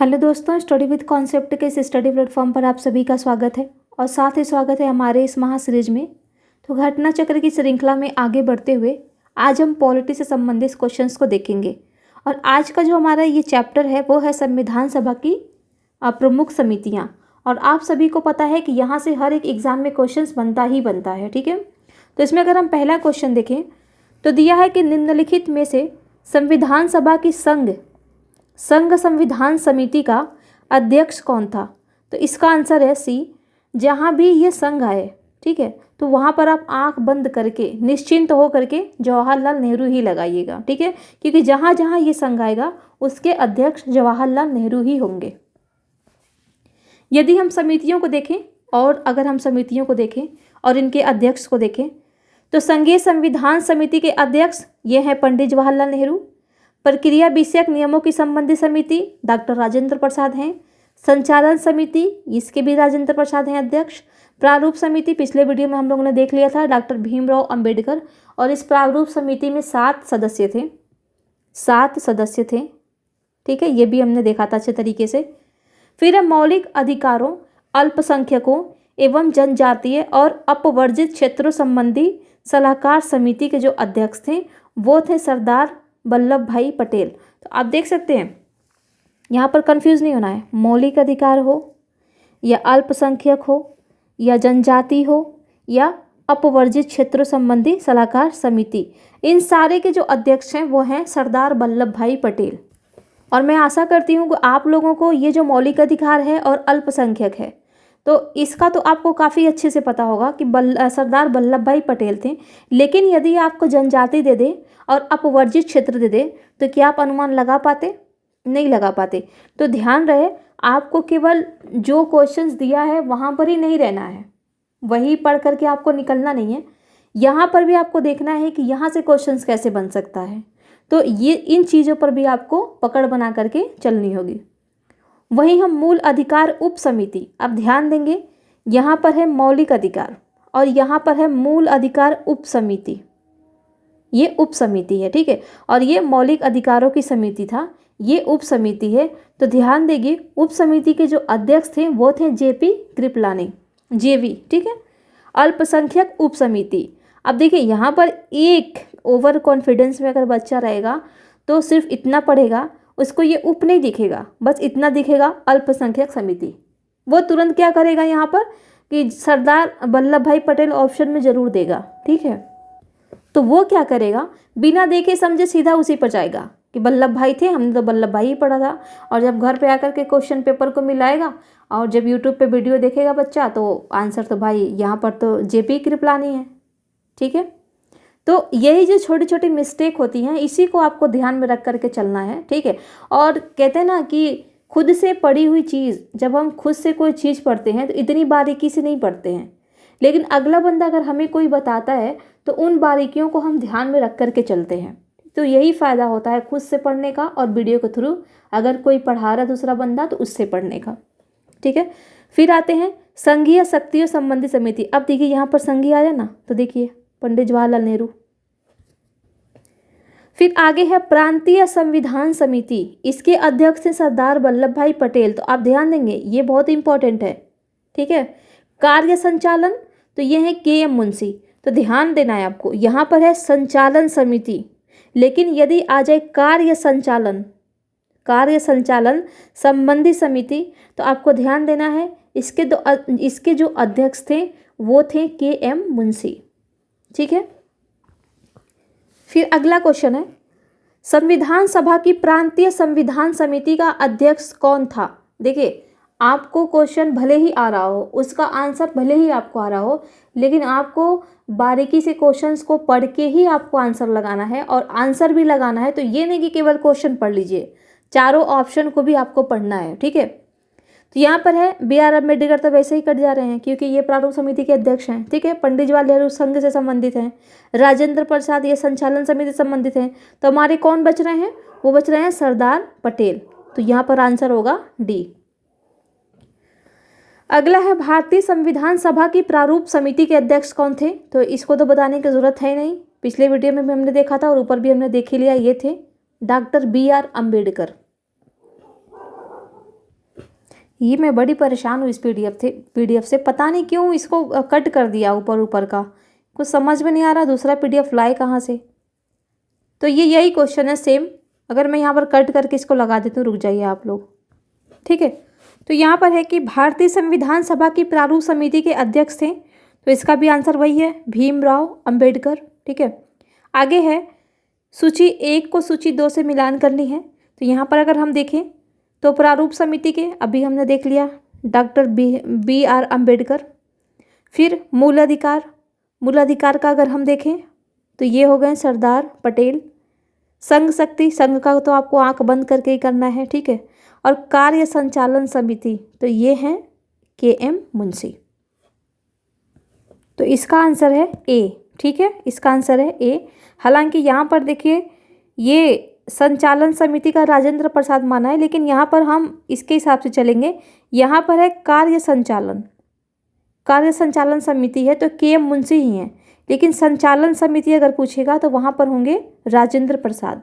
Hello दोस्तों, study with concept के इस स्टडी प्लेटफॉर्म पर आप सभी का स्वागत है और साथ ही स्वागत है हमारे इस महा सीरीज में। तो घटना चक्र की श्रृंखला में आगे बढ़ते हुए आज हम पॉलिटी से संबंधित क्वेश्चंस को देखेंगे। और आज का जो हमारा ये चैप्टर है वो है संविधान सभा की प्रमुख समितियाँ। और आप सभी को पता है कि यहाँ से हर एक एग्जाम में क्वेश्चंस बनता ही बनता है, ठीक है। तो इसमें अगर हम पहला क्वेश्चन देखें तो दिया है कि निम्नलिखित में से संविधान सभा की संघ संविधान समिति का अध्यक्ष कौन था। तो इसका आंसर है सी। जहाँ भी ये संघ आए, ठीक है, तो वहाँ पर आप आंख बंद करके निश्चिंत हो करके जवाहरलाल नेहरू ही लगाइएगा, ठीक है, क्योंकि जहाँ जहाँ ये संघ आएगा उसके अध्यक्ष जवाहरलाल नेहरू ही होंगे। यदि हम समितियों को देखें और अगर हम समितियों को देखें और इनके अध्यक्ष को देखें तो संघीय संविधान समिति के अध्यक्ष ये हैं पंडित जवाहरलाल नेहरू। प्रक्रिया विषयक नियमों की संबंधित समिति डॉक्टर राजेंद्र प्रसाद हैं। संचालन समिति इसके भी राजेंद्र प्रसाद हैं अध्यक्ष। प्रारूप समिति पिछले वीडियो में हम लोगों ने देख लिया था, डॉक्टर भीमराव अंबेडकर। और इस प्रारूप समिति में 7 सदस्य थे, 7 सदस्य थे, ठीक है, ये भी हमने देखा था अच्छे तरीके से। फिर है मौलिक अधिकारों, अल्पसंख्यकों एवं जनजातीय और अपवर्जित क्षेत्रों संबंधी सलाहकार समिति के जो अध्यक्ष थे वो थे सरदार वल्लभ भाई पटेल। तो आप देख सकते हैं यहाँ पर कंफ्यूज नहीं होना है, मौलिक अधिकार हो या अल्पसंख्यक हो या जनजाति हो या अपवर्जित क्षेत्रों संबंधी सलाहकार समिति, इन सारे के जो अध्यक्ष हैं वो हैं सरदार वल्लभ भाई पटेल। और मैं आशा करती हूँ कि आप लोगों को ये जो मौलिक अधिकार है और अल्पसंख्यक है तो इसका तो आपको काफ़ी अच्छे से पता होगा कि सरदार वल्लभ भाई पटेल थे। लेकिन यदि आपको जनजाति दे दे और अपवर्जित क्षेत्र दे दे तो क्या आप अनुमान लगा पाते? नहीं लगा पाते। तो ध्यान रहे, आपको केवल जो क्वेश्चंस दिया है वहाँ पर ही नहीं रहना है, वही पढ़ करके आपको निकलना नहीं है। यहाँ पर भी आपको देखना है कि यहाँ से क्वेश्चंस कैसे बन सकता है। तो ये इन चीज़ों पर भी आपको पकड़ बना करके चलनी होगी। वहीं हम मूल अधिकार उप समिति, अब ध्यान देंगे यहाँ पर है मौलिक अधिकार और यहाँ पर है मूल अधिकार उप समिति, ये उप समिति है, ठीक है, और ये मौलिक अधिकारों की समिति था, ये उप समिति है। तो ध्यान देंगे उप समिति के जो अध्यक्ष थे वो थे जेपी कृपलानी, जेवी, ठीक है। अल्पसंख्यक उप समिति, अब देखिए यहाँ पर एक ओवर कॉन्फिडेंस में अगर बच्चा रहेगा तो सिर्फ इतना पढ़ेगा, उसको ये उप नहीं दिखेगा, बस इतना दिखेगा अल्पसंख्यक समिति। वो तुरंत क्या करेगा यहाँ पर कि सरदार वल्लभ भाई पटेल ऑप्शन में ज़रूर देगा, ठीक है। तो वो क्या करेगा, बिना देखे समझे सीधा उसी पर जाएगा कि वल्लभ भाई थे, हमने तो वल्लभ भाई ही पढ़ा था। और जब घर पे आकर के क्वेश्चन पेपर को मिलाएगा और जब यूट्यूब पे वीडियो देखेगा बच्चा तो आंसर तो भाई यहाँ पर तो जेपी कृपलानी है, ठीक है। तो यही जो छोटी छोटी मिस्टेक होती हैं इसी को आपको ध्यान में रख करके चलना है, ठीक है। और कहते हैं ना कि खुद से पढ़ी हुई चीज़, जब हम खुद से कोई चीज़ पढ़ते हैं तो इतनी बारीकी से नहीं पढ़ते हैं, लेकिन अगला बंदा अगर हमें कोई बताता है तो उन बारीकियों को हम ध्यान में रख करके चलते हैं। तो यही फ़ायदा होता है खुद से पढ़ने का और वीडियो के थ्रू अगर कोई पढ़ा रहा दूसरा बंदा तो उससे पढ़ने का, ठीक है। फिर आते हैं संघीय शक्तियों संबंधी समिति। अब देखिए यहाँ पर संघीय आया ना, तो देखिए पंडित जवाहरलाल नेहरू। फिर आगे है प्रांतीय संविधान समिति, इसके अध्यक्ष हैं सरदार वल्लभ भाई पटेल। तो आप ध्यान देंगे ये बहुत इंपॉर्टेंट है, ठीक है। कार्य संचालन, तो ये है के.एम. मुंशी। तो ध्यान देना है आपको, यहाँ पर है संचालन समिति, लेकिन यदि आ जाए कार्य संचालन संबंधी समिति तो आपको ध्यान देना है इसके जो अध्यक्ष थे वो थे के.एम. मुंशी, ठीक है। फिर अगला क्वेश्चन है संविधान सभा की प्रांतीय संविधान समिति का अध्यक्ष कौन था। देखिए आपको क्वेश्चन भले ही आ रहा हो, उसका आंसर भले ही आपको आ रहा हो, लेकिन आपको बारीकी से क्वेश्चंस को पढ़ के ही आपको आंसर लगाना है और आंसर भी लगाना है। तो ये नहीं कि केवल क्वेश्चन पढ़ लीजिए, चारों ऑप्शन को भी आपको पढ़ना है, ठीक है। तो यहाँ पर है B.R. अम्बेडकर, तो वैसे ही कट जा रहे हैं क्योंकि ये प्रारूप समिति के अध्यक्ष हैं, ठीक है। पंडित जवाहरलाल नेहरू संघ से संबंधित हैं। राजेंद्र प्रसाद ये संचालन समिति से संबंधित हैं। तो हमारे कौन बच रहे हैं, वो बच रहे हैं सरदार पटेल। तो यहाँ पर आंसर होगा डी। अगला है भारतीय संविधान सभा की प्रारूप समिति के अध्यक्ष कौन थे। तो इसको तो बताने की जरूरत है नहीं, पिछले वीडियो में भी हमने देखा था और ऊपर भी हमने देख ही लिया, ये थे डॉक्टर B.R. अम्बेडकर। ये मैं बड़ी परेशान हूँ इस पीडीएफ से, पता नहीं क्यों इसको कट कर दिया ऊपर ऊपर का, कुछ समझ में नहीं आ रहा दूसरा पीडीएफ लाए कहाँ से। तो ये यही क्वेश्चन है सेम, अगर मैं यहाँ पर कट करके इसको लगा देती हूँ, रुक जाइए आप लोग, ठीक है। तो यहाँ पर है कि भारतीय संविधान सभा की प्रारूप समिति के अध्यक्ष थे, तो इसका भी आंसर वही है, भीमराव अंबेडकर, ठीक है। आगे है सूची 1 को सूची 2 से मिलान करनी है, तो यहाँ पर अगर हम देखें तो प्रारूप समिति के अभी हमने देख लिया डॉक्टर बी आर अम्बेडकर। फिर मूल अधिकार का अगर हम देखें तो ये हो गए सरदार पटेल। संघ शक्ति, संघ का तो आपको आंख बंद करके ही करना है, ठीक है। और कार्य संचालन समिति, तो ये हैं के.एम. मुंशी। तो इसका आंसर है ए, ठीक है, इसका आंसर है ए। हालांकि यहाँ पर देखिए ये संचालन समिति का राजेंद्र प्रसाद माना है, लेकिन यहाँ पर हम इसके हिसाब से चलेंगे, यहाँ पर है कार्य संचालन समिति है तो के.एम. मुंशी ही हैं, लेकिन संचालन समिति अगर पूछेगा तो वहाँ पर होंगे राजेंद्र प्रसाद।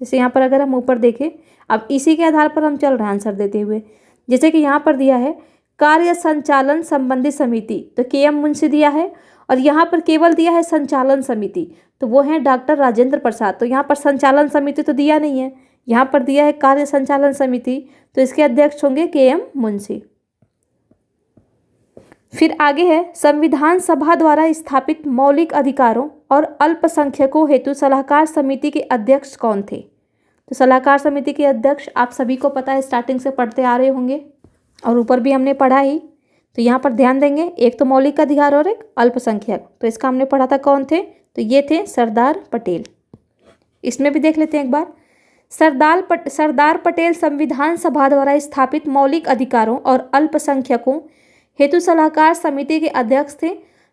जैसे यहाँ पर अगर हम ऊपर देखें, अब इसी के आधार पर हम चल रहे हैं आंसर देते हुए, जैसे कि यहाँ पर दिया है कार्य संचालन संबंधी समिति, तो के.एम. मुंशी दिया है, और यहाँ पर केवल दिया है संचालन समिति, तो वो है डॉक्टर राजेंद्र प्रसाद। तो यहाँ पर संचालन समिति तो दिया नहीं है, यहाँ पर दिया है कार्य संचालन समिति, तो इसके अध्यक्ष होंगे के.एम. मुंशी। फिर आगे है संविधान सभा द्वारा स्थापित मौलिक अधिकारों और अल्पसंख्यकों हेतु सलाहकार समिति के अध्यक्ष कौन थे। तो सलाहकार समिति के अध्यक्ष आप सभी को पता है, स्टार्टिंग से पढ़ते आ रहे होंगे और ऊपर भी हमने पढ़ा ही। तो यहाँ पर ध्यान देंगे, एक तो मौलिक अधिकार और एक अल्पसंख्यक, तो इसका हमने पढ़ा था कौन थे, तो ये थे सरदार पटेल। इसमें भी देख लेते हैं एक बार, सरदार पटेल संविधान सभा द्वारा स्थापित मौलिक अधिकारों और अल्पसंख्यकों हेतु सलाहकार समिति के अध्यक्ष थे,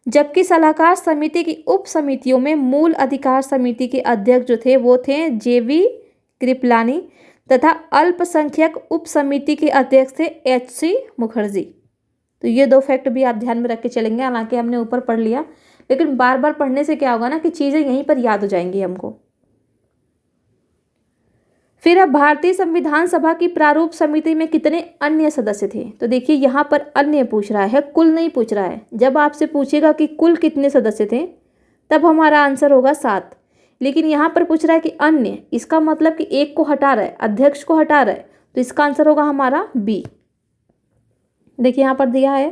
जबकि सलाहकार समिति की उप समितियों में मूल अधिकार समिति के अध्यक्ष जो थे वो थे जे.वी. कृपलानी, तथा अल्पसंख्यक उप समिति के अध्यक्ष थे एच.सी. मुखर्जी। तो ये 2 फैक्ट भी आप ध्यान में रख के चलेंगे, हालांकि हमने ऊपर पढ़ लिया, लेकिन बार बार पढ़ने से क्या होगा ना कि चीज़ें यहीं पर याद हो जाएंगी हमको। फिर अब भारतीय संविधान सभा की प्रारूप समिति में कितने अन्य सदस्य थे। तो देखिए यहाँ पर अन्य पूछ रहा है, कुल नहीं पूछ रहा है। जब आपसे पूछेगा कि कुल कितने सदस्य थे तब हमारा आंसर होगा 7, लेकिन यहाँ पर पूछ रहा है कि अन्य, इसका मतलब कि एक को हटा रहा है, अध्यक्ष को हटा रहा है, तो इसका आंसर होगा हमारा बी। देखिए यहाँ पर दिया है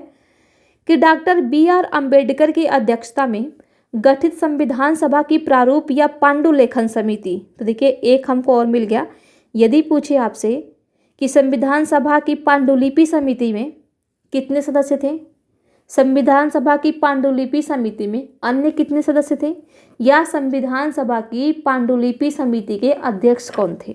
कि डॉक्टर बी आर अम्बेडकर की अध्यक्षता में गठित संविधान सभा की प्रारूप या पांडुलेखन समिति। तो देखिए एक हमको और मिल गया, यदि पूछे आपसे कि संविधान सभा की पांडुलिपि समिति में कितने सदस्य थे, संविधान सभा की पांडुलिपि समिति में अन्य कितने सदस्य थे, या संविधान सभा की पांडुलिपि समिति के अध्यक्ष कौन थे,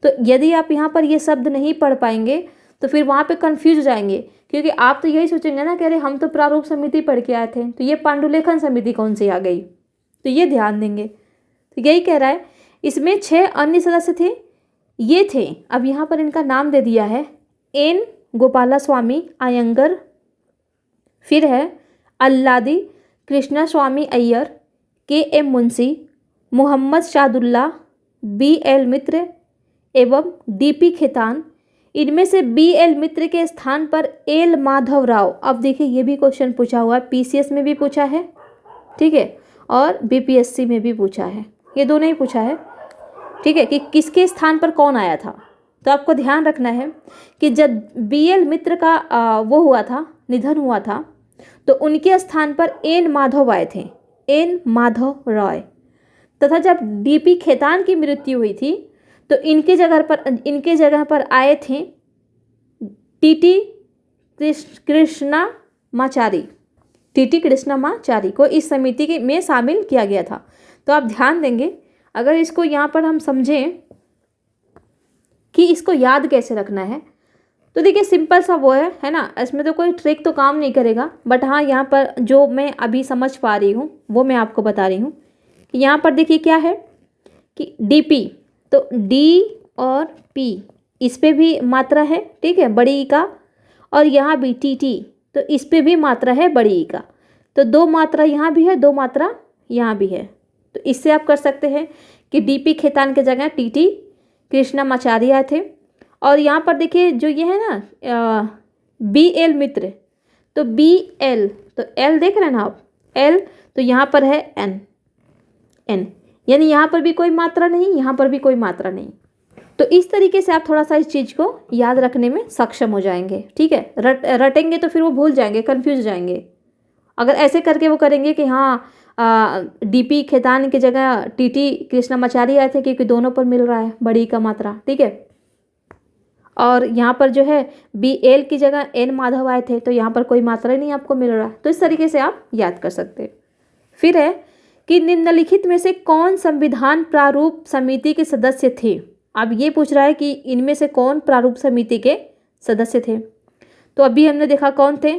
तो यदि आप यहाँ पर ये शब्द नहीं पढ़ पाएंगे तो फिर वहाँ पे कंफ्यूज हो जाएंगे, क्योंकि आप तो यही सोचेंगे ना कि अरे हम तो प्रारूप समिति पढ़ के आए थे, तो ये पांडुलेखन समिति कौन सी आ गई। तो ये ध्यान देंगे। तो यही कह रहा है, इसमें 6 अन्य सदस्य थे, ये थे, अब यहाँ पर इनका नाम दे दिया है, एन गोपालास्वामी अयंगर, फिर है अल्लादी कृष्णा स्वामी अय्यर, के.एम. मुंशी, मोहम्मद शादुल्ला, बी.एल. मित्र एवं डी.पी. खेतान। इनमें से बी.एल. मित्र के स्थान पर एल माधव राव। अब देखिए ये भी क्वेश्चन पूछा हुआ है, पीसीएस में भी पूछा है, ठीक है, और बीपीएससी में भी पूछा है, ये दोनों ही पूछा है, ठीक है, कि किसके स्थान पर कौन आया था। तो आपको ध्यान रखना है कि जब बी.एल. मित्र का वो हुआ था, निधन हुआ था, तो उनके स्थान पर एन माधव आए थे, एन माधव रॉय, तथा जब डी.पी. खेतान की मृत्यु हुई थी तो इनके जगह पर आए थे टी.टी. कृष्णामाचारी, टी.टी. कृष्णामाचारी को इस समिति में शामिल किया गया था। तो आप ध्यान देंगे, अगर इसको यहाँ पर हम समझें कि इसको याद कैसे रखना है, तो देखिए सिंपल सा वो है ना, इसमें तो कोई ट्रिक तो काम नहीं करेगा, बट हाँ यहाँ पर जो मैं अभी समझ पा रही हूँ वो मैं आपको बता रही हूँ कि यहाँ पर देखिए क्या है कि डी.पी. तो डी और पी इस पे भी मात्रा है, ठीक है, बड़ी ई का, और यहाँ भी टी.टी. तो इस पे भी मात्रा है बड़ी ई का, तो 2 मात्रा यहाँ भी है, 2 मात्रा यहाँ भी है। तो इससे आप कर सकते हैं कि डी.पी. खेतान के जगह टी.टी. कृष्णामाचारी आए थे, और यहाँ पर देखिए जो ये है ना BL मित्र, तो BL, तो L देख रहे हैं ना आप, L, तो यहाँ पर है N, यानी यहाँ पर भी कोई मात्रा नहीं, यहाँ पर भी कोई मात्रा नहीं। तो इस तरीके से आप थोड़ा सा इस चीज़ को याद रखने में सक्षम हो जाएंगे। ठीक है, रटेंगे तो फिर वो भूल जाएंगे, कंफ्यूज हो जाएंगे। अगर ऐसे करके वो करेंगे कि हाँ DP खेतान की जगह TT कृष्णामाचारी आए थे, क्योंकि दोनों पर मिल रहा है बड़ी का मात्रा। ठीक है, और यहाँ पर जो है BL की जगह N माधव आए थे, तो यहाँ पर कोई मात्रा ही नहीं आपको मिल रहा। तो इस तरीके से आप याद कर सकते हैं। फिर है कि निम्नलिखित में से कौन संविधान प्रारूप समिति के सदस्य थे। अब ये पूछ रहा है कि इनमें से कौन प्रारूप समिति के सदस्य थे। तो अभी हमने देखा कौन थे,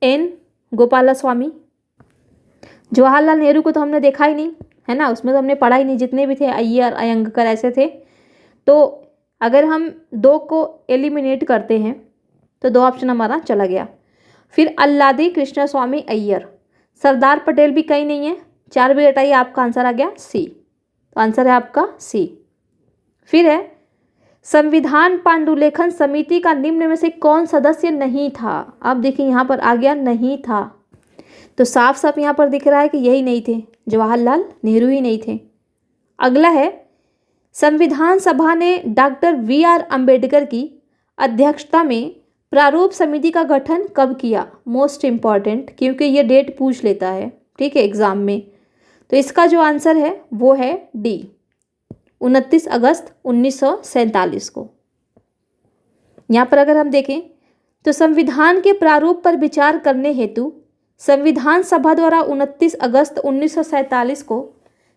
N गोपालास्वामी। जवाहरलाल नेहरू को तो हमने देखा ही नहीं, है ना, उसमें तो हमने पढ़ा ही नहीं। जितने भी थे अय्यर, अयंगकर ऐसे थे। तो अगर हम 2 को एलिमिनेट करते हैं तो 2 ऑप्शन हमारा चला गया। फिर अल्लादी कृष्णस्वामी अय्यर। सरदार पटेल भी कहीं नहीं है, 4 भी हटाइए, आपका आंसर आ गया C। तो आंसर है आपका C। फिर है संविधान पांडुलेखन समिति का निम्न में से कौन सदस्य नहीं था। अब देखिए यहाँ पर आ गया नहीं था, तो साफ साफ यहाँ पर दिख रहा है कि यही नहीं थे, जवाहरलाल नेहरू ही नहीं थे। अगला है संविधान सभा ने डॉक्टर VR अंबेडकर की अध्यक्षता में प्रारूप समिति का गठन कब किया। मोस्ट इम्पॉर्टेंट, क्योंकि ये डेट पूछ लेता है, ठीक है, एग्जाम में। तो इसका जो आंसर है वो है D, 29 अगस्त 1947 को। यहाँ पर अगर हम देखें तो संविधान के प्रारूप पर विचार करने हेतु संविधान सभा द्वारा 29 अगस्त 1947 को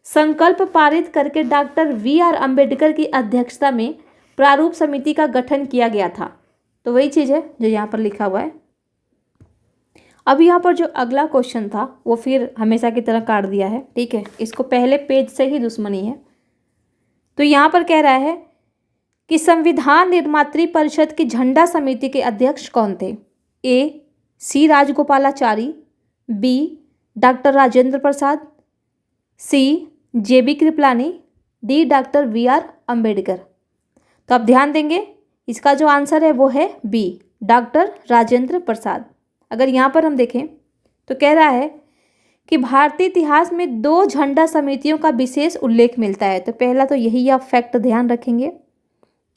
संकल्प पारित करके डॉक्टर VR अंबेडकर की अध्यक्षता में प्रारूप समिति का गठन किया गया था। तो वही चीज़ है जो यहाँ पर लिखा हुआ है। अब यहाँ पर जो अगला क्वेश्चन था वो फिर हमेशा की तरह काट दिया है। ठीक है, इसको पहले पेज से ही दुश्मनी है। तो यहाँ पर कह रहा है कि संविधान निर्मात्री परिषद की झंडा समिति के अध्यक्ष कौन थे। A C Rajagopalachari, B doctor Rajendra Prasad, C JB Kripalani, D doctor VR Ambedkar. तो आप ध्यान देंगे, इसका जो आंसर है वो है B डॉक्टर राजेंद्र प्रसाद। अगर यहाँ पर हम देखें तो कह रहा है कि भारतीय इतिहास में 2 झंडा समितियों का विशेष उल्लेख मिलता है। तो पहला तो यही आप फैक्ट ध्यान रखेंगे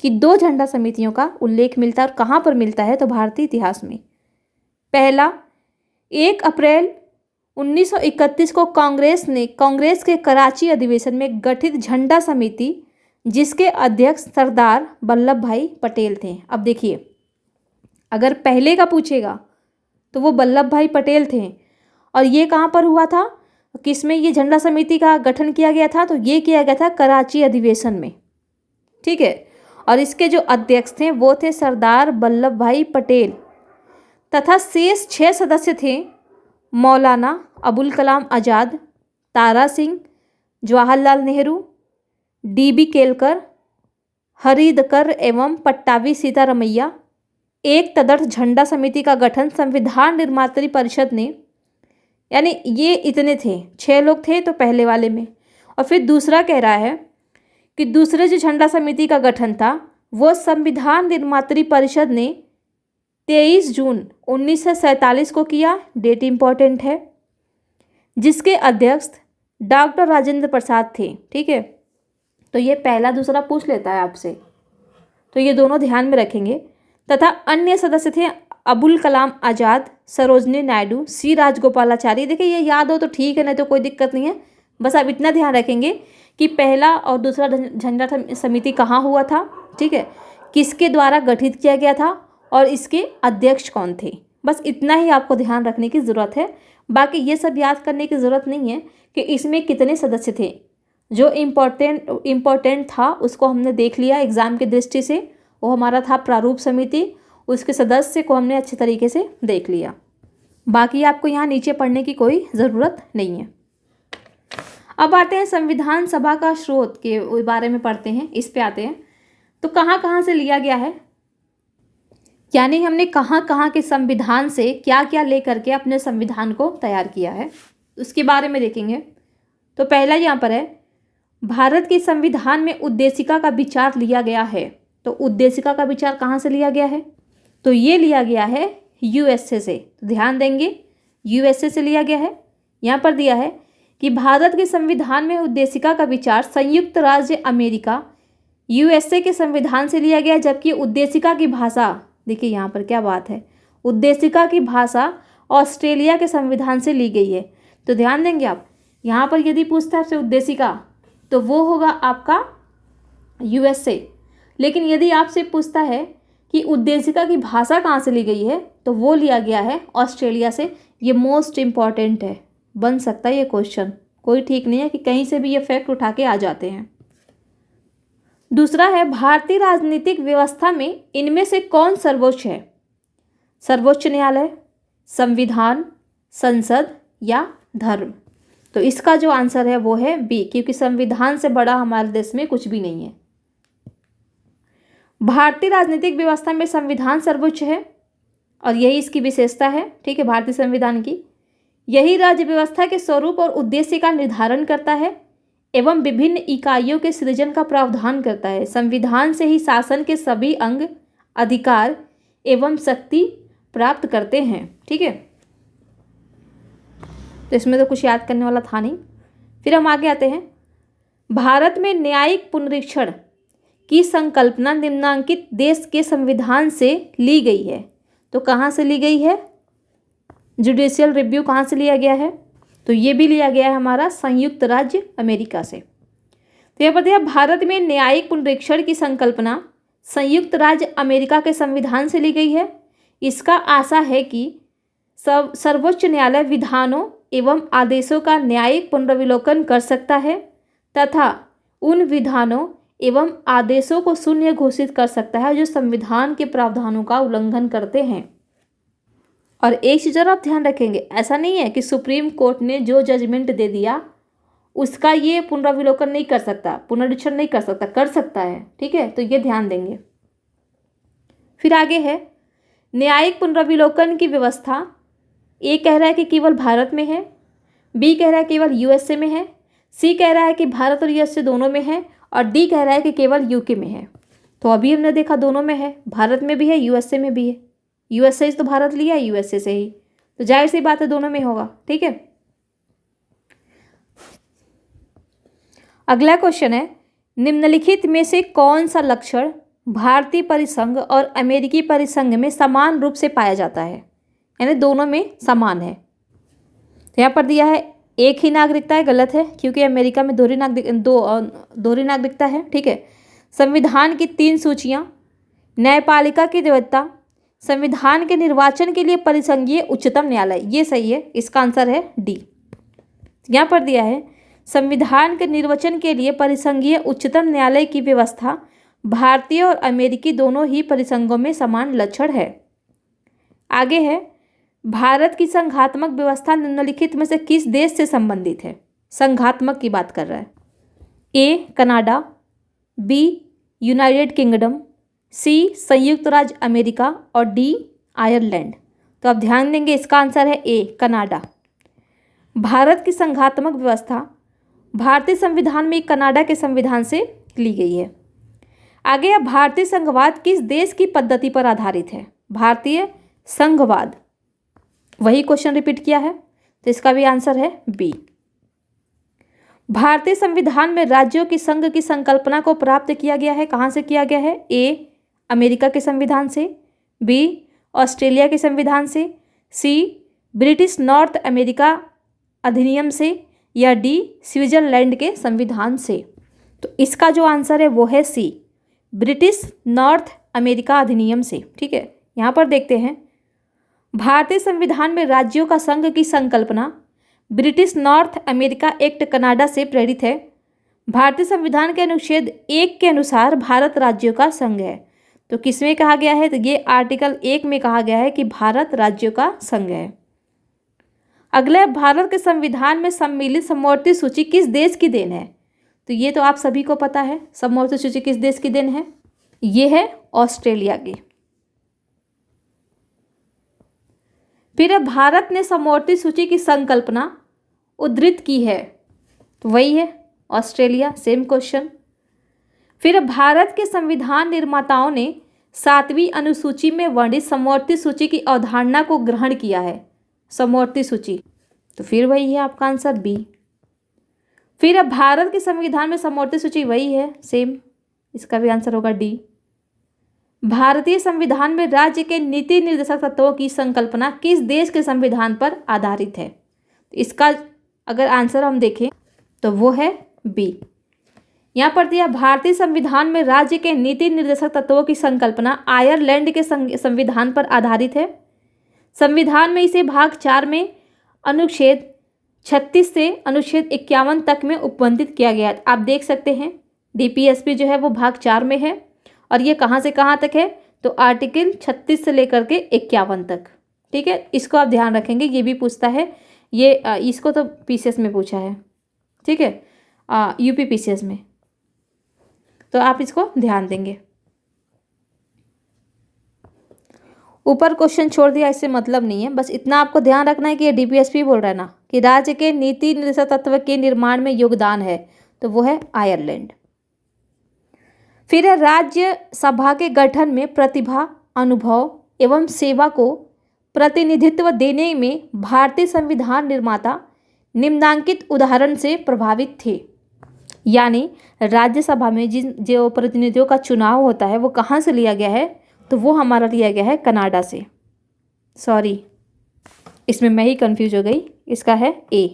कि 2 झंडा समितियों का उल्लेख मिलता है, और कहाँ पर मिलता है तो भारतीय इतिहास में। पहला 1 अप्रैल 1931 को कांग्रेस के कराची अधिवेशन में गठित झंडा समिति, जिसके अध्यक्ष सरदार वल्लभ भाई पटेल थे। अब देखिए, अगर पहले का पूछेगा तो वो वल्लभ भाई पटेल थे, और ये कहाँ पर हुआ था, किसमें ये झंडा समिति का गठन किया गया था, तो ये किया गया था कराची अधिवेशन में। ठीक है, और इसके जो अध्यक्ष थे वो थे सरदार वल्लभ भाई पटेल, तथा शेष 6 सदस्य थे मौलाना अबुल कलाम आज़ाद, तारा सिंह, जवाहरलाल नेहरू, DB केलकर, हरिदकर एवं पट्टावी सीतारमैया। एक तदर्थ झंडा समिति का गठन संविधान निर्मात्री परिषद ने, यानी ये इतने थे, 6 लोग थे तो पहले वाले में। और फिर दूसरा कह रहा है कि दूसरे जो झंडा समिति का गठन था वो संविधान निर्मात्री परिषद ने 23 जून 1947 को किया, डेट इम्पॉर्टेंट है, जिसके अध्यक्ष डॉक्टर राजेंद्र प्रसाद थे। ठीक है, तो ये पहला दूसरा पूछ लेता है आपसे, तो ये दोनों ध्यान में रखेंगे। तथा अन्य सदस्य थे अबुल कलाम आज़ाद, सरोजनी नायडू, C राजगोपालाचारी। देखिए ये याद हो तो ठीक है, नहीं तो कोई दिक्कत नहीं है। बस आप इतना ध्यान रखेंगे कि पहला और दूसरा झंडा समिति कहाँ हुआ था, ठीक है, किसके द्वारा गठित किया गया था और इसके अध्यक्ष कौन थे। बस इतना ही आपको ध्यान रखने की ज़रूरत है। बाकी ये सब याद करने की ज़रूरत नहीं है कि इसमें कितने सदस्य थे। जो इम्पोर्टेंट था उसको हमने देख लिया एग्ज़ाम की दृष्टि से, वो हमारा था प्रारूप समिति, उसके सदस्य को हमने अच्छे तरीके से देख लिया। बाकी आपको यहाँ नीचे पढ़ने की कोई ज़रूरत नहीं है। अब आते हैं संविधान सभा का स्रोत के बारे में पढ़ते हैं, इस पे आते हैं। तो कहाँ कहाँ से लिया गया है, यानी हमने कहाँ कहाँ के संविधान से क्या क्या ले करके अपने संविधान को तैयार किया है, उसके बारे में देखेंगे। तो पहला यहाँ पर है, भारत के संविधान में उद्देशिका का विचार लिया गया है। तो उद्देशिका का विचार कहाँ से लिया गया है? तो ये लिया गया है यूएसए से। तो ध्यान देंगे, यूएसए से लिया गया है। यहाँ पर दिया है कि भारत के संविधान में उद्देशिका का विचार संयुक्त राज्य अमेरिका यूएसए के संविधान से लिया गया, जबकि उद्देशिका की भाषा, देखिए यहाँ पर क्या बात है, उद्देशिका की भाषा ऑस्ट्रेलिया के संविधान से ली गई है। तो ध्यान देंगे आप, यहाँ पर यदि पूछता है आपसे उद्देशिका तो वो होगा आपका यूएसए, लेकिन यदि आपसे पूछता है कि उद्देशिका की भाषा कहाँ से ली गई है तो वो लिया गया है ऑस्ट्रेलिया से। ये मोस्ट इम्पॉर्टेंट है, बन सकता है ये क्वेश्चन, कोई ठीक नहीं है कि कहीं से भी ये फैक्ट उठा के आ जाते हैं। दूसरा है, भारतीय राजनीतिक व्यवस्था में इनमें से कौन सर्वोच्च है? सर्वोच्च न्यायालय, संविधान, संसद या धर्म? तो इसका जो आंसर है वो है बी, क्योंकि संविधान से बड़ा हमारे देश में कुछ भी नहीं है। भारतीय राजनीतिक व्यवस्था में संविधान सर्वोच्च है और यही इसकी विशेषता है, ठीक है, भारतीय संविधान की। यही राज्य व्यवस्था के स्वरूप और उद्देश्य का निर्धारण करता है एवं विभिन्न इकाइयों के सृजन का प्रावधान करता है। संविधान से ही शासन के सभी अंग, अधिकार एवं शक्ति प्राप्त करते हैं, ठीक है। तो इसमें तो कुछ याद करने वाला था नहीं। फिर हम आगे आते हैं। भारत में न्यायिक पुनरीक्षण की संकल्पना निम्नांकित देश के संविधान से ली गई है। तो कहाँ से ली गई है? जुडिशियल रिव्यू कहाँ से लिया गया है? तो ये भी लिया गया है हमारा संयुक्त राज्य अमेरिका से। तो यहाँ पर देखिए, भारत में न्यायिक पुनरीक्षण की संकल्पना संयुक्त राज्य अमेरिका के संविधान से ली गई है। इसका आशा है कि सर्वोच्च न्यायालय विधानों एवं आदेशों का न्यायिक पुनर्विलोकन कर सकता है तथा उन विधानों एवं आदेशों को शून्य घोषित कर सकता है जो संविधान के प्रावधानों का उल्लंघन करते हैं। और एक चीज़ और आप ध्यान रखेंगे, ऐसा नहीं है कि सुप्रीम कोर्ट ने जो जजमेंट दे दिया उसका ये पुनर्विलोकन नहीं कर सकता, पुनरीक्षण नहीं कर सकता, कर सकता है, ठीक है। तो ये ध्यान देंगे। फिर आगे है, न्यायिक पुनर्विलोकन की व्यवस्था ए कह रहा है कि केवल भारत में है, बी कह रहा है केवल यूएसए में है, सी कह रहा है कि भारत और यूएसए दोनों में है और डी कह रहा है कि केवल यूके में है। तो अभी हमने देखा दोनों में है, भारत में भी है, यूएसए में भी है। यूएसए तो भारत लिया है यूएसए से ही, तो जाहिर सी बात है दोनों में होगा, ठीक है। अगला क्वेश्चन है, निम्नलिखित में से कौन सा लक्षण भारतीय परिसंघ और अमेरिकी परिसंघ में समान रूप से पाया जाता है, यानी दोनों में समान है? तो यहाँ पर दिया है एक ही नागरिकता है, गलत है, क्योंकि अमेरिका में दोहरी नागरिकता है, ठीक है। संविधान की 3 सूचियाँ, न्यायपालिका की वैधता, संविधान के निर्वाचन के लिए परिसंघीय उच्चतम न्यायालय, ये सही है, इसका आंसर है डी। यहाँ पर दिया है संविधान के निर्वाचन के लिए परिसंघीय उच्चतम न्यायालय की व्यवस्था भारतीय और अमेरिकी दोनों ही परिसंघों में समान लक्षण है। आगे है, भारत की संघात्मक व्यवस्था निम्नलिखित में से किस देश से संबंधित है? संघात्मक की बात कर रहा है। A Canada, B United Kingdom, C संयुक्त राज्य अमेरिका और डी आयरलैंड। तो अब ध्यान देंगे, इसका आंसर है ए कनाडा। भारत की संघात्मक व्यवस्था भारतीय संविधान में कनाडा के संविधान से ली गई है। आगे अब, भारतीय संघवाद किस देश की पद्धति पर आधारित है? भारतीय संघवाद, वही क्वेश्चन रिपीट किया है, तो इसका भी आंसर है बी। भारतीय संविधान में राज्यों की संघ की संकल्पना को प्राप्त किया गया है, कहाँ से किया गया है? ए अमेरिका के संविधान से, बी ऑस्ट्रेलिया के संविधान से, सी ब्रिटिश नॉर्थ अमेरिका अधिनियम से या डी स्विट्जरलैंड के संविधान से। तो इसका जो आंसर है वो है सी ब्रिटिश नॉर्थ अमेरिका अधिनियम से, ठीक है। यहाँ पर देखते हैं, भारतीय संविधान में राज्यों का संघ की संकल्पना British north America act Canada से प्रेरित है। भारतीय संविधान के अनुच्छेद 1 के अनुसार भारत राज्यों का संघ है। तो किसमें कहा गया है? तो ये आर्टिकल 1 में कहा गया है कि भारत राज्यों का संघ है। अगला, भारत के संविधान में सम्मिलित समवर्ती सूची किस देश की देन है? तो ये तो आप सभी को पता है, समवर्ती सूची किस देश की देन है? ये है ऑस्ट्रेलिया की। फिर भारत ने समवर्ती सूची की संकल्पना उद्धृत की है, तो वही है ऑस्ट्रेलिया। Same question. फिर भारत के संविधान निर्माताओं ने 7वीं अनुसूची में वर्णित समवर्ती सूची की अवधारणा को ग्रहण किया है। समवर्ती सूची, तो फिर वही है आपका आंसर बी। फिर अब भारत के संविधान में समवर्ती सूची वही है सेम, इसका भी आंसर होगा डी। भारतीय संविधान में राज्य के नीति निर्देशक तत्वों की संकल्पना किस देश के संविधान पर आधारित है? इसका अगर आंसर हम देखें तो वो है बी। यहाँ पर दिया भारतीय संविधान में राज्य के नीति निर्देशक तत्वों की संकल्पना आयरलैंड के संविधान पर आधारित है। संविधान में इसे भाग 4 में अनुच्छेद 36 से अनुच्छेद 51 तक में उपबंधित किया गया है। आप देख सकते हैं डीपीएसपी जो है वो भाग 4 में है और ये कहाँ से कहाँ तक है, तो आर्टिकल 36 से लेकर के 51 तक। ठीक है, इसको आप ध्यान रखेंगे, ये भी पूछता है, ये इसको तो पीसीएस में पूछा है। ठीक है, यूपी पीसीएस में, तो आप इसको ध्यान देंगे। ऊपर क्वेश्चन छोड़ दिया, इससे मतलब नहीं है, बस इतना आपको ध्यान रखना है कि ये डीपीएसपी बोल रहा है ना कि राज्य के नीति निर्देशक तत्व के निर्माण में योगदान है, तो वो है आयरलैंड। फिर राज्य सभा के गठन में प्रतिभा, अनुभव एवं सेवा को प्रतिनिधित्व देने में भारतीय संविधान निर्माता निम्नांकित उदाहरण से प्रभावित थे। यानी राज्यसभा में जिन जो प्रतिनिधियों का चुनाव होता है वो कहाँ से लिया गया है, तो वो हमारा लिया गया है कनाडा से। सॉरी, इसमें मैं ही कंफ्यूज हो गई, इसका है ए।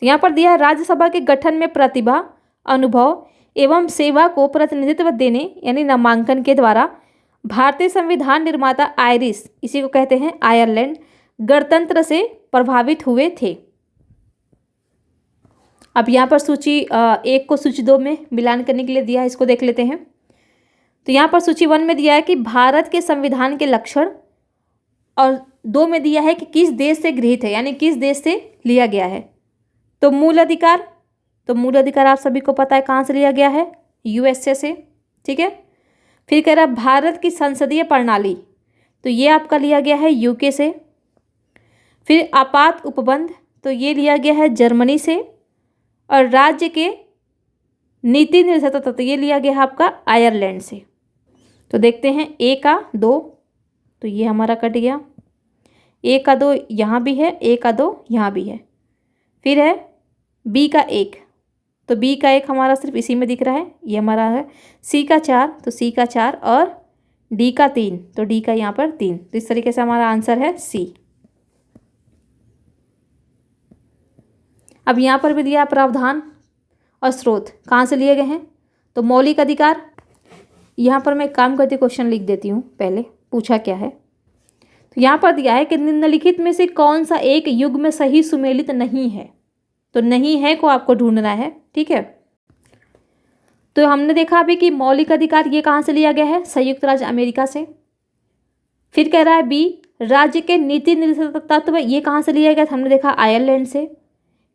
तो यहाँ पर दिया है राज्यसभा के गठन में प्रतिभा, अनुभव एवं सेवा को प्रतिनिधित्व देने यानी नामांकन के द्वारा भारतीय संविधान निर्माता आयरिश, इसी को कहते हैं आयरलैंड, गणतंत्र से प्रभावित हुए थे। अब यहाँ पर सूची 1 को सूची 2 में मिलान करने के लिए दिया है, इसको देख लेते हैं। तो यहाँ पर सूची 1 में दिया है कि भारत के संविधान के लक्षण, और 2 में दिया है कि किस देश से गृहीत है, यानी किस देश से लिया गया है। तो मूल अधिकार, तो मूल अधिकार आप सभी को पता है कहाँ से लिया गया है, यूएसए से। ठीक है, फिर कह रहा है भारत की संसदीय प्रणाली, तो ये आपका लिया गया है यूके से। फिर आपात उपबंध, तो ये लिया गया है जर्मनी से। और राज्य के नीति निर्देशक तत्व, तो ये लिया गया है आपका आयरलैंड से। तो देखते हैं ए का 2, तो ये हमारा कट गया। ए का 2 यहाँ भी है, ए का 2 यहाँ भी है। फिर है बी का 1, तो बी का 1 हमारा सिर्फ इसी में दिख रहा है, ये हमारा है। सी का 4, तो सी का 4, और डी का 3, तो डी का यहाँ पर 3। तो इस तरीके से हमारा आंसर है सी। अब यहाँ पर भी दिया प्रावधान और स्रोत कहाँ से लिए गए हैं, तो मौलिक अधिकार। यहाँ पर मैं काम करती क्वेश्चन लिख देती हूँ, पहले पूछा क्या है। तो यहाँ पर दिया है कि निम्नलिखित में से कौन सा एक युग में सही सुमेलित नहीं है, तो नहीं है को आपको ढूंढना है। ठीक है, तो हमने देखा अभी कि मौलिक अधिकार ये कहाँ से लिया गया है, संयुक्त राज्य अमेरिका से। फिर कह रहा है बी, राज्य के नीति निर्देशक तत्व, ये कहाँ से लिया गया था, हमने देखा आयरलैंड से।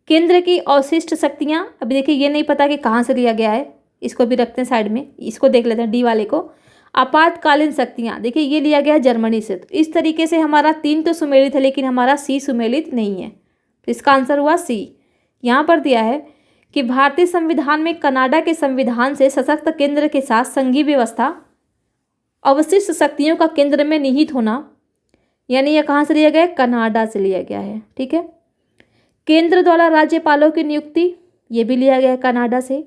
केंद्र की अवशिष्ट शक्तियाँ, अभी देखिए ये नहीं पता कि कहाँ से लिया गया है, इसको भी रखते हैं साइड में, इसको देख लेते हैं डी वाले को। आपातकालीन शक्तियाँ, देखिए ये लिया गया है जर्मनी से। तो इस तरीके से हमारा 3 तो सुमेलित है, लेकिन हमारा सी सुमेलित नहीं है, तो इसका आंसर हुआ सी। यहाँ पर दिया है कि भारतीय संविधान में कनाडा के संविधान से सशक्त केंद्र के साथ संघीय व्यवस्था, अवशिष्ट शक्तियों का केंद्र में निहित होना, यानी यह कहाँ से लिया गया है, कनाडा से लिया गया है। ठीक है, केंद्र द्वारा राज्यपालों की नियुक्ति, ये भी लिया गया है कनाडा से।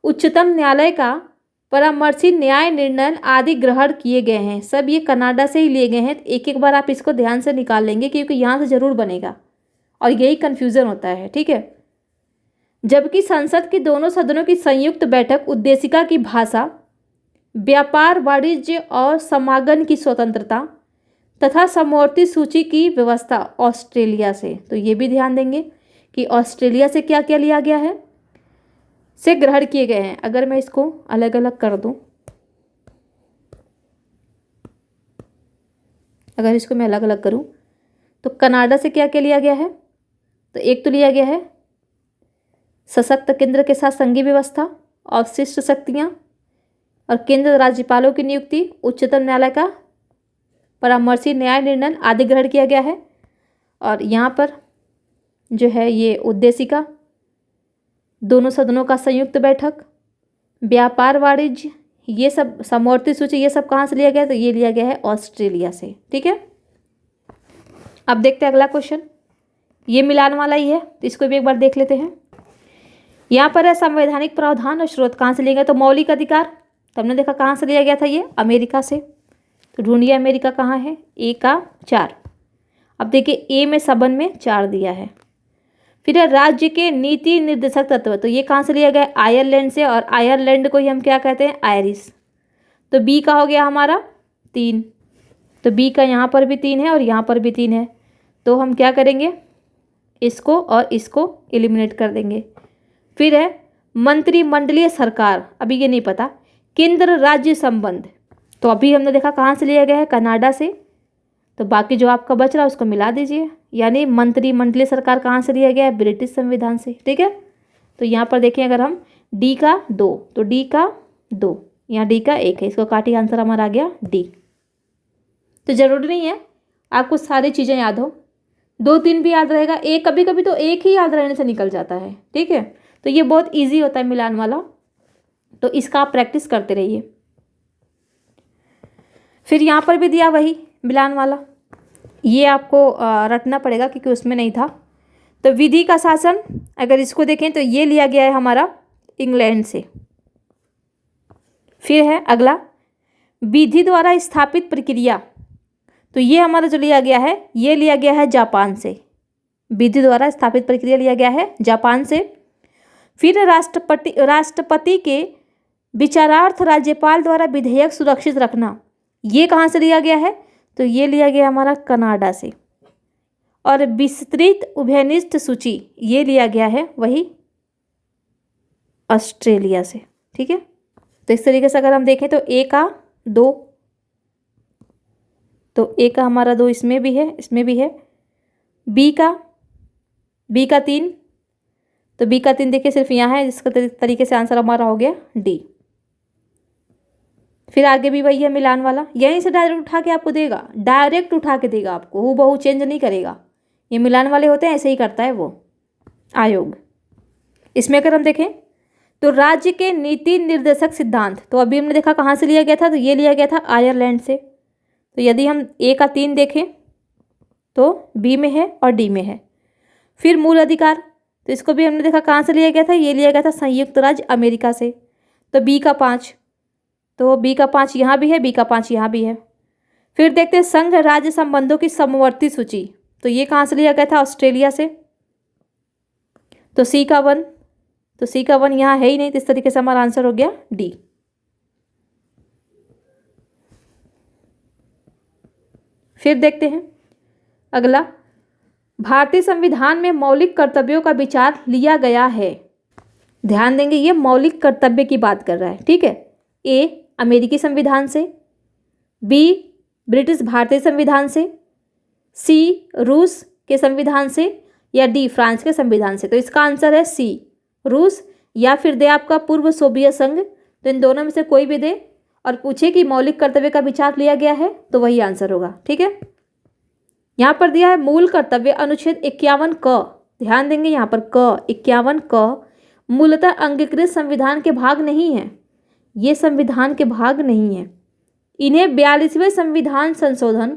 उच्चतम न्यायालय का परामर्शी न्याय निर्णय आदि ग्रहण किए गए हैं, सब ये कनाडा से ही लिए गए हैं। एक एक बार आप इसको ध्यान से निकाल लेंगे, क्योंकि यहाँ से जरूर बनेगा और यही कन्फ्यूज़न होता है। ठीक है, जबकि संसद के दोनों सदनों की संयुक्त बैठक उद्देशिका की भाषा, व्यापार, वाणिज्य और समागम की स्वतंत्रता तथा समवर्ती सूची की व्यवस्था ऑस्ट्रेलिया से, तो ये भी ध्यान देंगे कि ऑस्ट्रेलिया से क्या क्या लिया गया है, से ग्रहण किए गए हैं। अगर मैं इसको अलग अलग कर दूं, अगर इसको मैं अलग अलग करूं, तो कनाडा से क्या क्या लिया गया है, तो एक तो लिया गया है सशक्त केंद्र के साथ संघीय व्यवस्था, अवशिष्ट शक्तियाँ और केंद्र राज्यपालों की नियुक्ति, उच्चतम न्यायालय का परामर्शी न्याय निर्णय आदि ग्रहण किया गया है। और यहाँ पर जो है ये उद्देशिका, दोनों सदनों का संयुक्त बैठक, व्यापार वाणिज्य ये सब समवर्ती सूची ये सब कहाँ से लिया गया है? तो ये लिया गया है ऑस्ट्रेलिया से। ठीक है, अब देखते हैं अगला क्वेश्चन। ये मिलान वाला ही है, तो इसको भी एक बार देख लेते हैं। यहाँ पर है संवैधानिक प्रावधान और स्रोत कहाँ से लिए गए? तो मौलिक अधिकार, तो हमने देखा कहाँ से लिया गया था, ये अमेरिका से। तो ढूंढिए अमेरिका कहाँ है? ए का 4। अब देखिए ए में सबन में 4 दिया है। फिर है राज्य के नीति निर्देशक तत्व, तो ये कहाँ से लिया गया? आयरलैंड से, और आयरलैंड को ही हम क्या कहते हैं? आयरिश। तो बी का हो गया हमारा 3, तो बी का यहाँ पर भी 3 है और यहाँ पर भी 3 है, तो हम क्या करेंगे? इसको और इसको एलिमिनेट कर देंगे। फिर है मंत्रिमंडलीय सरकार, अभी ये नहीं पता। केंद्र राज्य संबंध, तो अभी हमने देखा कहाँ से लिया गया है? कनाडा से। तो बाकी जो आपका बच रहा है उसको मिला दीजिए, यानी मंत्रिमंडलीय सरकार कहाँ से लिया गया है? ब्रिटिश संविधान से। ठीक है, तो यहाँ पर देखें अगर हम डी का 2, तो डी का 2, यहाँ डी का 1 है, इसको काटिए, आंसर हमारा आ गया डी। तो ज़रूरी नहीं है आपको सारी चीज़ें याद हो, 2-3 भी याद रहेगा, एक कभी कभी तो एक ही याद रहने से निकल जाता है। ठीक है, तो ये बहुत ईजी होता है मिलान वाला, तो इसका आप प्रैक्टिस करते रहिए। फिर यहाँ पर भी दिया वही मिलान वाला, ये आपको रटना पड़ेगा क्योंकि उसमें नहीं था। तो विधि का शासन, अगर इसको देखें तो ये लिया गया है हमारा इंग्लैंड से। फिर है अगला विधि द्वारा स्थापित प्रक्रिया, तो ये हमारा जो लिया गया है ये लिया गया है जापान से। विधि द्वारा स्थापित प्रक्रिया लिया गया है जापान से। फिर राष्ट्रपति के विचारार्थ राज्यपाल द्वारा विधेयक सुरक्षित रखना, ये कहाँ से लिया गया है? तो ये लिया गया हमारा कनाडा से। और विस्तृत उभयनिष्ठ सूची ये लिया गया है वही ऑस्ट्रेलिया से। ठीक है, तो इस तरीके से अगर हम देखें तो ए का 2, तो ए का हमारा 2 इसमें भी है, इसमें भी है। बी का 3, तो बी का 3 देखिए सिर्फ यहाँ है, जिसका तरीके से आंसर हमारा हो गया डी। फिर आगे भी वही है मिलान वाला, यहीं से डायरेक्ट उठा के आपको देगा, डायरेक्ट उठा के देगा आपको, हूबहू चेंज नहीं करेगा। ये मिलान वाले होते हैं, ऐसे ही करता है वो आयोग। इसमें अगर हम देखें तो राज्य के नीति निर्देशक सिद्धांत, तो अभी हमने देखा कहाँ से लिया गया था? तो ये लिया गया था आयरलैंड से। तो यदि हम ए का 3 देखें तो बी में है और डी में है। फिर मूल अधिकार, तो इसको भी हमने देखा कहाँ से लिया गया था? ये लिया गया था संयुक्त राज्य अमेरिका से। तो बी का 5, तो बी का 5 यहाँ भी है, बी का 5 यहाँ भी है। फिर देखते हैं संघ राज्य संबंधों की समवर्ती सूची, तो ये कहाँ से लिया गया था? ऑस्ट्रेलिया से। तो सी का 1, तो सी का 1 यहाँ है ही नहीं, तो इस तरीके से हमारा आंसर हो गया डी। फिर देखते हैं अगला, भारतीय संविधान में मौलिक कर्तव्यों का विचार लिया गया है। ध्यान देंगे ये मौलिक कर्तव्य की बात कर रहा है। ठीक है, ए अमेरिकी संविधान से, बी ब्रिटिश भारतीय संविधान से, सी रूस के संविधान से, या डी फ्रांस के संविधान से। तो इसका आंसर है सी रूस, या फिर दे आपका पूर्व सोवियत संघ, तो इन दोनों में से कोई भी दे और पूछे कि मौलिक कर्तव्य का विचार लिया गया है, तो वही आंसर होगा। ठीक है, यहाँ पर दिया है मूल कर्तव्य अनुच्छेद 51 क, ध्यान देंगे यहाँ पर क 51 क मूलतः अंगीकृत संविधान के भाग नहीं है, ये संविधान के भाग नहीं है। इन्हें 42वें संविधान संशोधन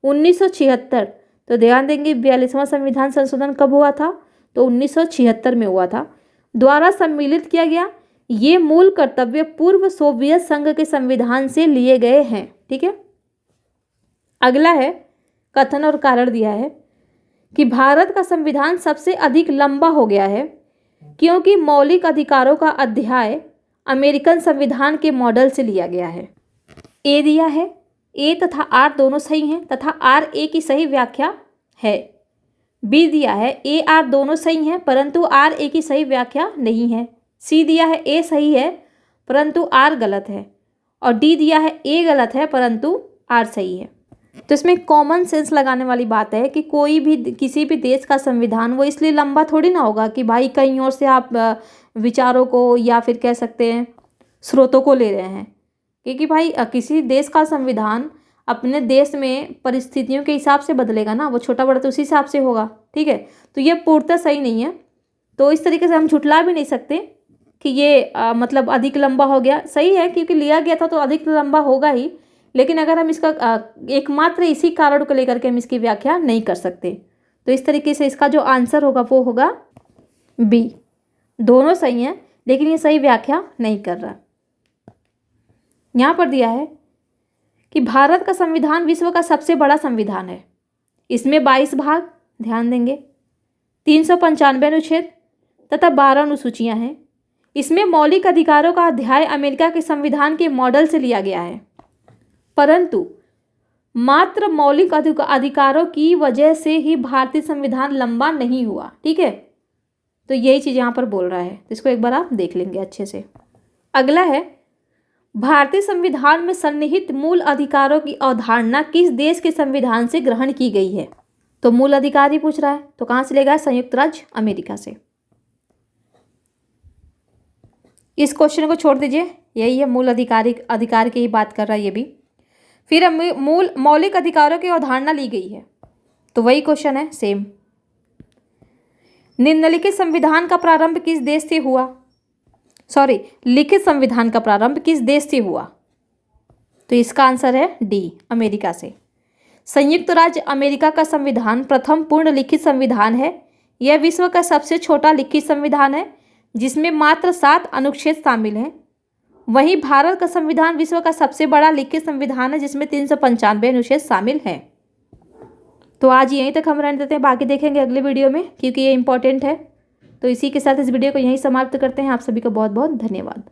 1976, तो ध्यान देंगे 42वां संविधान संशोधन कब हुआ था? तो 1976 में हुआ था, द्वारा सम्मिलित किया गया। ये मूल कर्तव्य पूर्व सोवियत संघ के संविधान से लिए गए हैं। ठीक है, अगला है कथन और कारण दिया है कि भारत का संविधान सबसे अधिक लंबा हो गया है क्योंकि मौलिक अधिकारों का अध्याय अमेरिकन संविधान के मॉडल से लिया गया है। ए दिया है, ए तथा आर दोनों सही हैं तथा आर ए की सही व्याख्या है। बी दिया है, ए आर दोनों सही हैं परंतु आर ए की सही व्याख्या नहीं है। सी दिया है, ए सही है परंतु आर गलत है। और डी दिया है, ए गलत है परंतु आर सही है। तो इसमें कॉमन सेंस लगाने वाली बात है कि कोई भी किसी भी देश का संविधान वो इसलिए लंबा थोड़ी ना होगा कि भाई कहीं और से आप विचारों को या फिर कह सकते हैं स्रोतों को ले रहे हैं, क्योंकि भाई किसी देश का संविधान अपने देश में परिस्थितियों के हिसाब से बदलेगा ना, वो छोटा बड़ा तो उसी हिसाब से होगा। ठीक है, तो ये पूर्णतः सही नहीं है, तो इस तरीके से हम झुठला भी नहीं सकते कि ये मतलब अधिक लंबा हो गया, सही है क्योंकि लिया गया था तो अधिक लंबा होगा ही, लेकिन अगर हम इसका एकमात्र इसी कारण को लेकर के हम इसकी व्याख्या नहीं कर सकते। तो इस तरीके से इसका जो आंसर होगा वो होगा बी। दोनों सही हैं लेकिन ये सही व्याख्या नहीं कर रहा। यहाँ पर दिया है कि भारत का संविधान विश्व का सबसे बड़ा संविधान है। इसमें 22 भाग, ध्यान देंगे, 395 अनुच्छेद तथा 12 अनुसूचियाँ हैं। इसमें मौलिक अधिकारों का अध्याय अमेरिका के संविधान के मॉडल से लिया गया है, परंतु मात्र मौलिक अधिकारों की वजह से ही भारतीय संविधान लंबा नहीं हुआ। ठीक है, तो यही चीज़ यहाँ पर बोल रहा है, तो इसको एक बार आप देख लेंगे अच्छे से। अगला है, भारतीय संविधान में सन्निहित मूल अधिकारों की अवधारणा किस देश के संविधान से ग्रहण की गई है? तो मूल अधिकार ही पूछ रहा है, तो कहाँ से लेगा? संयुक्त राज्य अमेरिका से। इस क्वेश्चन को छोड़ दीजिए, यही है मूल अधिकार की ही बात कर रहा है ये भी। फिर मूल मौलिक अधिकारों की अवधारणा ली गई है, तो वही क्वेश्चन है सेम। निम्नलिखित संविधान का प्रारंभ किस देश से हुआ? लिखित संविधान का प्रारंभ किस देश से हुआ? तो इसका आंसर है डी, अमेरिका से। संयुक्त राज्य अमेरिका का संविधान प्रथम पूर्ण लिखित संविधान है। यह विश्व का सबसे छोटा लिखित संविधान है जिसमें मात्र 7 अनुच्छेद शामिल हैं। वहीं भारत का संविधान विश्व का सबसे बड़ा लिखित संविधान है जिसमें 395 अनुच्छेद शामिल हैं। तो आज यहीं तक हम रहने देते हैं, बाकी देखेंगे अगले वीडियो में क्योंकि ये इंपॉर्टेंट है। तो इसी के साथ इस वीडियो को यहीं समाप्त करते हैं। आप सभी को बहुत बहुत धन्यवाद।